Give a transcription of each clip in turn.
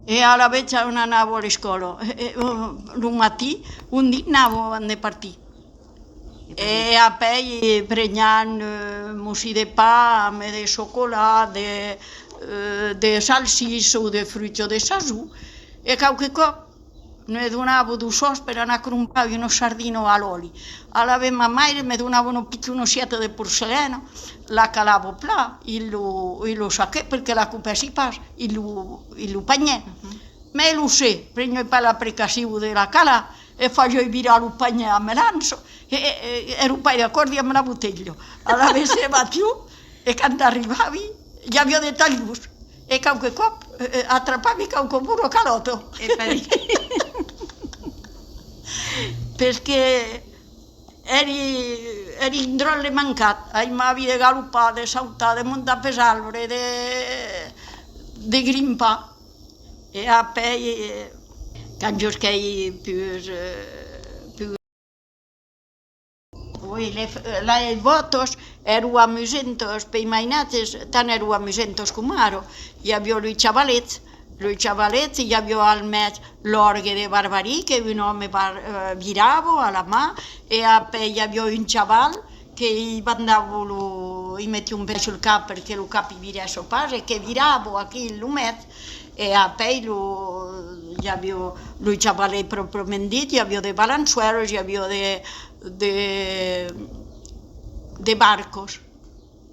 E alla vez non andavo a scuola. Il mattino, un dì andavo a partire. E a poi prendiamo musci di pane, di cioccolato, di salsiccia o di frutta di sasù. E qualche cosa ne donavo due sos per andare a comprare uno sardino all'olio. Alla vez mia madre mi donava un piccolo scietto di porcellana, la calavo là, e lo sacchevo perché la copessi pas, e lo pagnè. Ma lo sé, prendo per la precauzione della calà e faccio virare il pagnè a melanzo e ero poi d'accordo a me la bottiglia. Alla vez se va più e quando arrivavi gli avevo detto all'us e qualche cosa attrappavi qualche puro calotto. Perché eri in drolle mancato, hai mai vide galoppare, saltare, montare per alberi, di grimpare. E a poi, quando sei più le votos erano amusentos, per i mainates, tant erano amusentos come aro. Hi havia lui xavalets, hi havia al mes l'orgue de Barbarí, que un home virava a la mà, e poi hi havia un xaval che gli mandava, gli metteva un pezzo al capo perché il capo virasse pas, e che virava aquí il lumet, e poi hi havia lui xavalet propriament dit, hi havia de balançuelos, hi havia de barcos.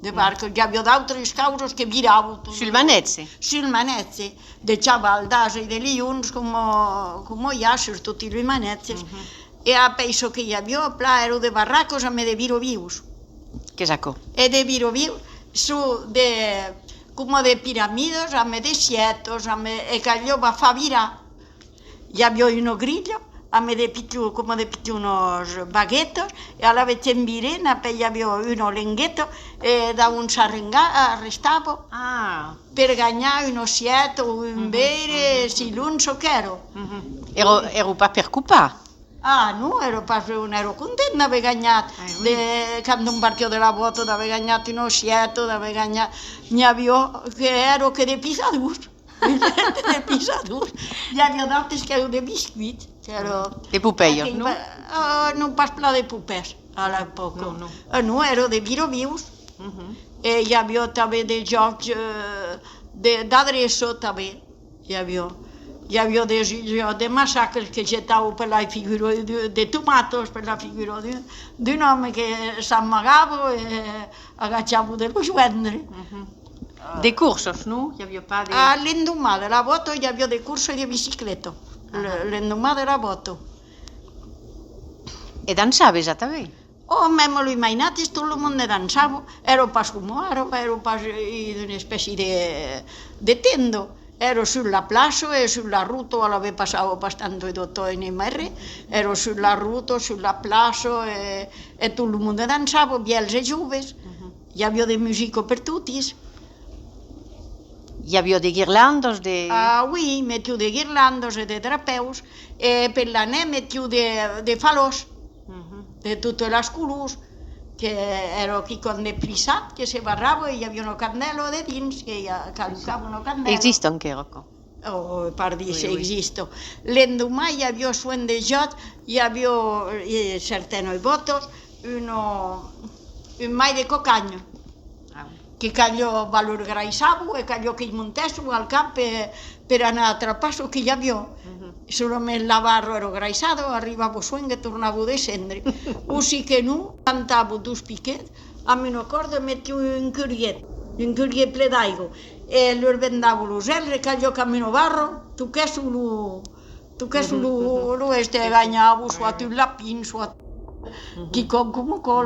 Hi havia d'altres causes que viraven. Sul manezze? Sul manezze, de xaval d'asa i de liuns, com hi ha sur tutti i manezzes. E penso che hi havia, ero de barracos a me de virovius. Che sacco? E de virovius, come de piramides, a me de sietos, e che allò va fa virare. Hi havia uno grillo, a me de piccolo, come de piccolos baghettos, e alla vez in virena, poi hi havia uno lenghetto, e da un s'arrestava per guadagnare uno sieto, un bere, si non so che ero. Ero pas preoccupata. Ah, no, non ero contenta di aver guadagnato, quando un partito della moto, di aver guadagnato uno sieto, di aver guadagnato, ne avevo che ero che di pisadus. De pisadus. Hi havia d'altres que eren de biscuits. De pupellos, no? No pas pla de pupers, a l'època. No, ero de virovius. E hi havia també de jocs d'adreço, també. Hi havia de massacres que getava per la figura de tomatos, per la figura d'un home que s'amagava i agachava de lo joindre. De cursos, no? Hi havia pas de... L'endemà de la moto hi havia de curso de bicicleta. L'endemà de la moto. E dansaves també? Oh, me lo immaginate, tutto il mondo danzava. Ero pas come ero pas in una specie di tendo. Ero sulla plaza e sulla ruta, l'avevo passato abbastanza tutto in MR. Ero sulla ruta, sulla plaza e tutto il mondo danzava, biels e giovani. Hi havia de musica per tutti. Hi havia de guirlandes, de... Oui, mettiu de guirlandes e de drapeus, e per la neu mettiu de falors, de totes les colors, que era qui con de plissat, que se barrava i hi havia una candela de dins, que caducava una candela. Existe encara, co? Oh, per dir si existe. L'endemà hi havia suent de jocs, hi havia certains votos, un mai de cocagno, que allò valorgraiçava e allò que hi montéssim al camp per anar a atrapar el que hi havia. Solament la barra era graissada, arribava suent i tornava a descendre. O si que no, cantava dos piquets, amb una corda metia un curiet ple d'aigua, e li vendava los ells, que allò que amb una barra toqués lo gagnava, soit un lapin, soit qui com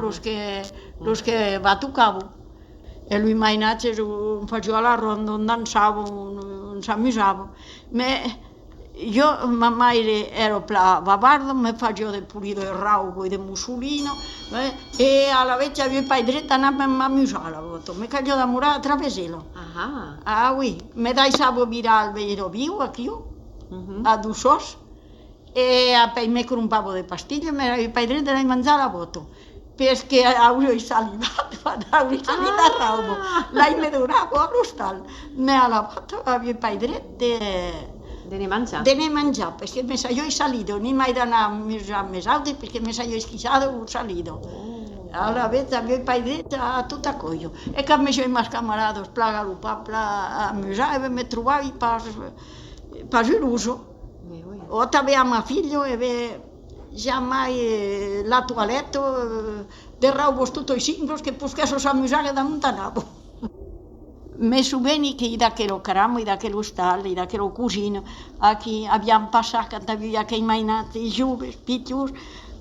los que va tocava. E lui mainatge faceva la ronda, on dansava, on s'amusava. Io, ma mai ero bavardo, mi facevo del pulito il rauco e del mussolino, e alla vez avevo il padre a m'amusare, mi caglio da murare a traveselo. Ah, oui, mi dai savo virare al vero vivo, aquí, a due sos, e poi mi crumpavo de pastiglie, il padre da mangiare la voto. Perché avevo salivato, avevo salivato rauco, lei mi donava all'ostal, mi ha lavato, avevo il padre d'anar menjar. d'anar a menjar, perché me sa io salido, non mai d'anar a mangiare més alti, perché me sa io schizzato o salido. Alla vez avevo paidetto a tutta coglio. E che me sono i miei camarados plaga lo papla a mangiare e mi trovavi per geloso. O aveva mio figlio e già mai la toilette derravo tutto i singoli che possono mangiare da lontanavo. Me souveni che da che lo caramo, da che lo stallo, da che lo cugino, a chi abbiamo passato quando aveva che i mainati, i giovani, piccius,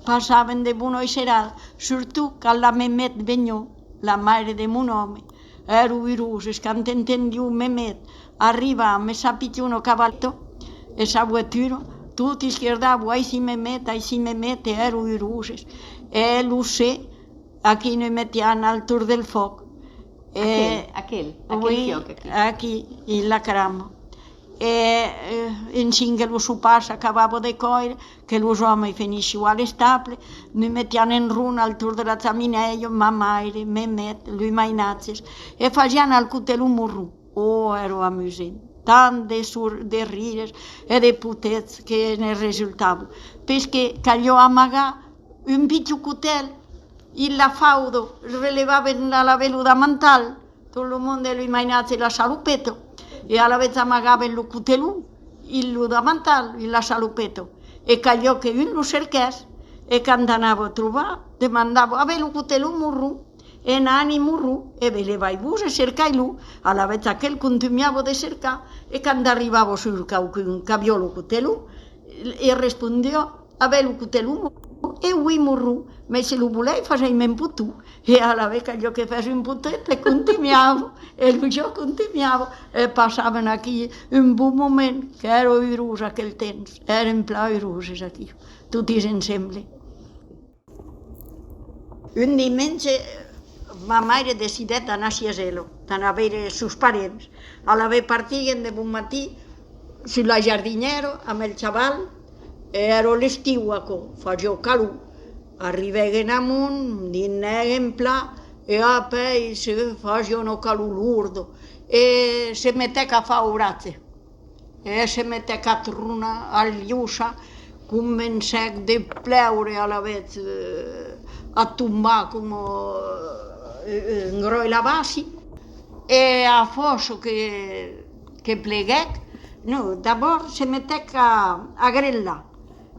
passavano di buone serate, soprattutto che la Mehmet veniva, la madre di mio nome, ero irosa, quando intendevo Mehmet, arriva, mi sa picciuno cavallo, e sa vettura, tutti scherzavano, ai si Mehmet, e ero irosa, e lo sé, a chi noi mettiamo al tour del fuoco. Aquel fioc aquí. Aquí, in la crama. Insieme che lo passa, acabavo di cogliere, che lo uomini finiscono alle staple, noi mettiamo in runa al tour della Zaminello, mamma, Mehmet, lui mainazzi, e facciamo al cutello murru. Oh, ero amusante. Tant de rires e de putets che ne risultavo. Perché io amagava un piccolo cutello, il la faudo relevava la veluda mental, tutto il mondo lo immaginava la salupetto, e alla vez amagava il cutello, il luda mental, la salupetto, e callò che un lo cercasse, e quando andavo a trovare, demandavo, ave il cutello murru, e nani murru, e veleva i bus e cercai lui, alla vez aquel continuava di cercare, e quando arrivavo sul caviò il cutello, e rispondiò, ave il cutello murru, e ui murru, ma se lo volei faceva un putù, e alla vez che io che facevo un putetto e continuavo, e lui io continuavo, e passavano qui un buon momento, che ero irosa quel tempo, erano più irose qui, tutti insieme. Un diumenge, ma madre decidé d'anar a Cieselo, d'anar a veure els seus parents. A la ve partiguen de bon matí, sulla giardiniera, amb el xaval, era l'estiu, faceva calor. Arribaren amunt, dinaren pla, e apoi se facevano calor lurdo, e se metteva a fare oratge. E se metteva a truna all'uscia, començava a pleure a la vez, a tombar come ngroi la base, e a força que pleguec, no, d'abord se metteva a grillar.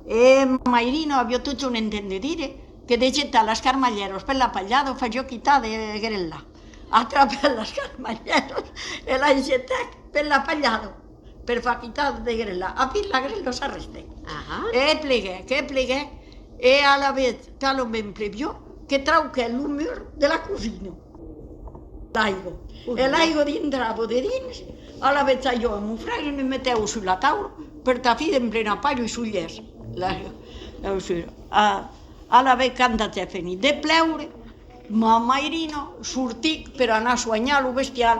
E Mairino aveva tutto un intendedire che de gettare le scarmaglieros per la pagliata faceva chità di grillar. Attrappava le scarmaglieros e la gettava per la pagliata per fare chità di grillar. A fin la grillo s'arrestava. E pleguè, e alla vez talo ben plebiò che trauquè l'umor della cucina. L'aigua. E l'aigua dintravo di dins, alla vez io e mio fratello mi mettevo sulla tavola per tafire in plena paio i sugliers. Alla vez quando c'è finito di pleure, Mairino sortì per anar a soignar il bestial,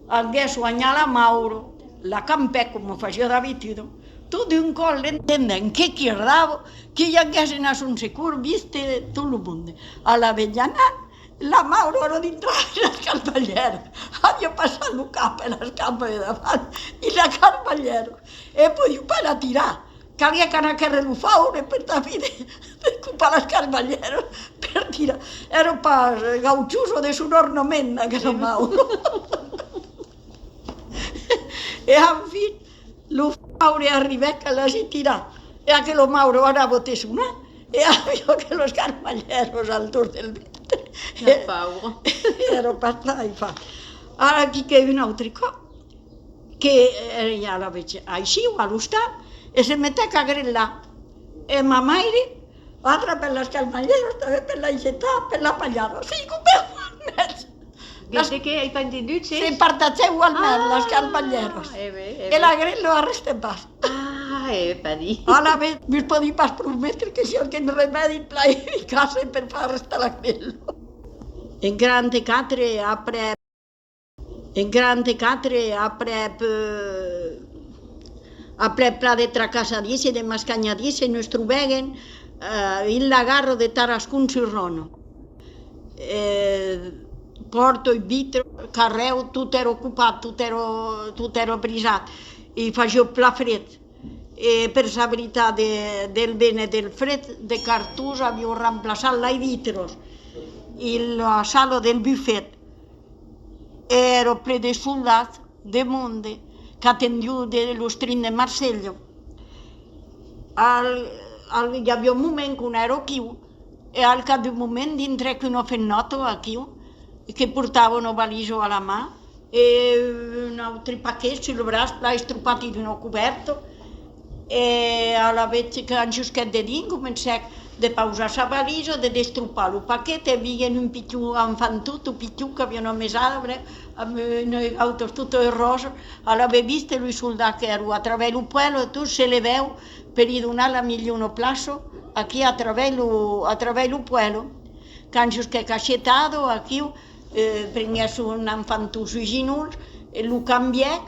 angué a soignar la Mauro, la campè come faceva d'abitudine, tu d'un col entendent che chiedavo che gli andassero a un sicuro, viste tutto il mondo. Alla vez anat, la Mauro era dentro la scarpagliera, aveva passato il capo e la scampa di davanti, e la scarpagliera, e poi per a tirare. Calia che anar a relufare per tapire, per ocupare la scarpagliera, per tirare. Era per gauchoso de su ornamento che la Mauro. E alla fine, lo Mauro arrivò che la si tirò, e anche lo Mauro era boteso una, e aveva che lo scarpagliero al tour del ventre. Che paura. Era passata, infatti. Allora, chi che un altro cosa, che era la vece, així, allo stat, e se metteva a grillare. E mamma altra per la scarpagliera, per la gettare, per la pagliata. Sì, come un mezzo. Viste che hai pentendut, sì? Si partaceva ugualmente la scarpagliera. E la grillo arrestava. Per dir. Alla vez, mi podia pas promettere che si algun remedi plai in casa per far restare la grillo. In grande catre après pla de tracassadís i de mascanyadís ens trobaren il lagarro de Tarascun sur Rono. Porto i vitro, carreu, tot era ocupat, tot era brisat, i faceva pla fred. per la veritat del vent i del fred de Cartús havíem reemplaçat l'ai vitros i la sala del buffet era ple de soldats de monde que atendiu de l'Ostrin de Marsella. Hi havia un moment que un era aquí e al cap d'un moment dintre que no fent nota aquí que portava una valisa a la mà e un altre paquet sul braç l'ha estropat in una coberta e alla vez que han juscat de dins començà de pausar la valisa, de destrupar el paquet e veien un pitjor enfantut, un pitjor que havia només arbre, amb unes autos totes roses, l'havia vist el soldat que era a través del pueblo, tu se le veu per i donar la millor plaça aquí a través del pueblo. Quan juscat cachetado, aquí prengués un enfantu sui ginulls, lo canvièc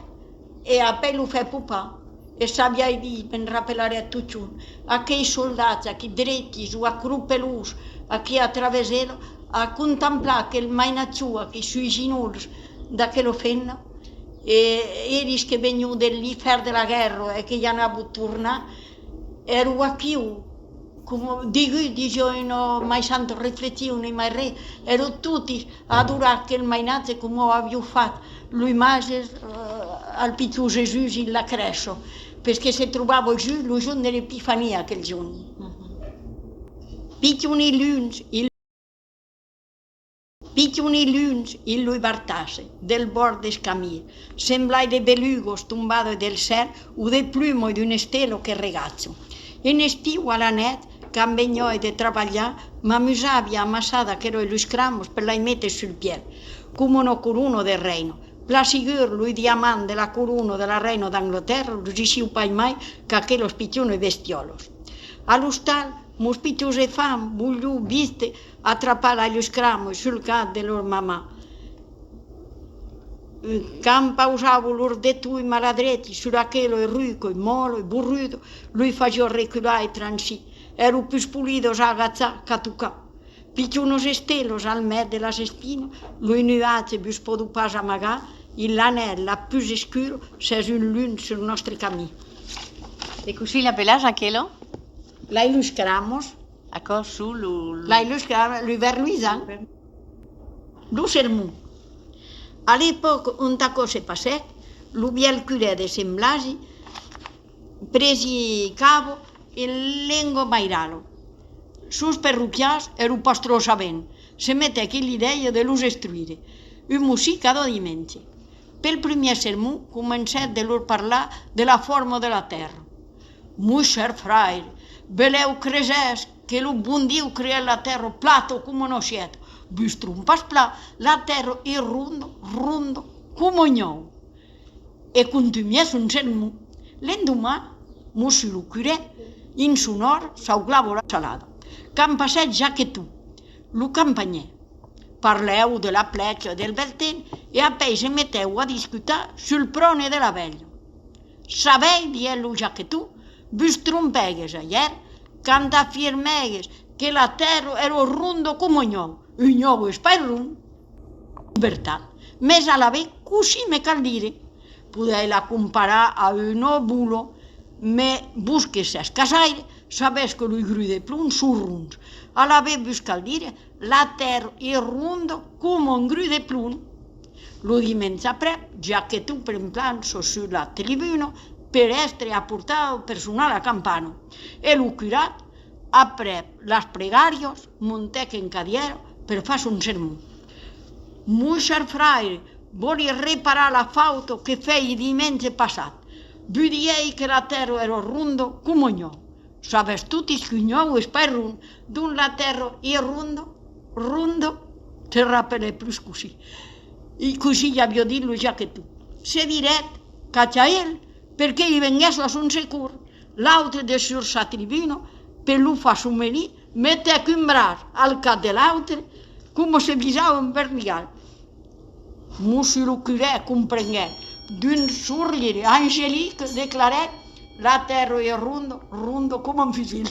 e apoi lo fe pupar. E s'havia dit, me'n rappellaré tot junt, aquells soldats aquí dretis o acrupelus aquí a través a contemplar aquell mainatxú aquí sui ginulls d'aquella feina e ells que veniu de l'infern de la guerra e que ja han hagut tornar ero aquí com dijo i no mai santo rifletiu ni mai res ero tutti a adorar aquell mainatge com ho havíeu fet l'imatge al pitjor Jesús i la cresso perché se trovava just el junt de l'Epifania aquell junt. Pitjoni luns i lui bartase del bord del camí, semblai de belugos tombados del cel o de plumo d'un estelo que regazzo. En estiu a la net, quan venioi de treballar, m'amusava amassada que eroi los cramos per la mette sul pied, come una corona de reino. Plasigur lui diamant de la corona de la reina d'Anglaterra, no diciu pas mai que aquellos pitjones bestiolos. A l'hostal, mos pitjos e fam, vogliu, viste, atrapar los cramos sul cap de lor mamà. Quan pausavo lor de tui maladretti sur aquello ruico, molo, burrudo, lui faceva reculare transì. Ero più pulidos a agazzar che a tocar. Pitjonos estelos al met de las espinas, lui nuatge vos podu pas amagar i l'anel la plus escura s'és un lun sul nostre camí. E così l'appellage aquello? La il·lustramos. D'accord, sul... La il·lustramos, l'hiver luisant. Lo sermó. A l'època on taco se passèc, lo biel curé de Sant Blasi, presi cabo e lengo mairalo. Sus parroquians ero pastor sabent, se metec l'idea de los instruire, un musí cada diumenge. Pel primer sermó comencèt de lor parlar de la forma de la terra. Muy cher fraire, veleu cresès que lo bon Diu creà la terra plata com una xieta. Vos trompas pla, la terra è rondo, com un ou. E continués un sermó. L'endemà, monsieur le curé, in sonor, s'auglava la salada. Quan passèt Jaquetou, lo campanyer. Parleu de la pleca del Belten e apoi se meteu a discutar sul prone de la vella. Sabei, dié lo Jaquetou, vos trompegues ayer quand afirmegues que la terra era rondo com un ou és pas rond. Veritat, més a la vez così me cal dire. Podeu la comparar a un òvulo, me busques ses casaire, sabés que lo gru de plom són ronds. A la vez vos cal dire, la terra è ronda com un gru de plom. Lo diumenge après, Jaquetou premplant-se sur la tribuna per estre a portar personal a campana. E lo curat, après les pregàries, montèc en cadiera per fer un sermó. Muy cher fraire, volia reparar la falta que feia diumenge passat. Vos diei que la terra era ronda com un ou. Sabes tutti que un ou és pas rond, donc la terra è ronda, te rappelé plus così. I così gli havia dit lo Jaquetou. Se diret, caccia el, perché gli vengués a son secur, l'altre de sur sa tribuna, per lo fa somelì, mettec un braç al cap de l'altre, com se visava un verdigal. Monsieur le curé comprengué, d'un sourire angélique, declarèc la terra è ronda com un fusil.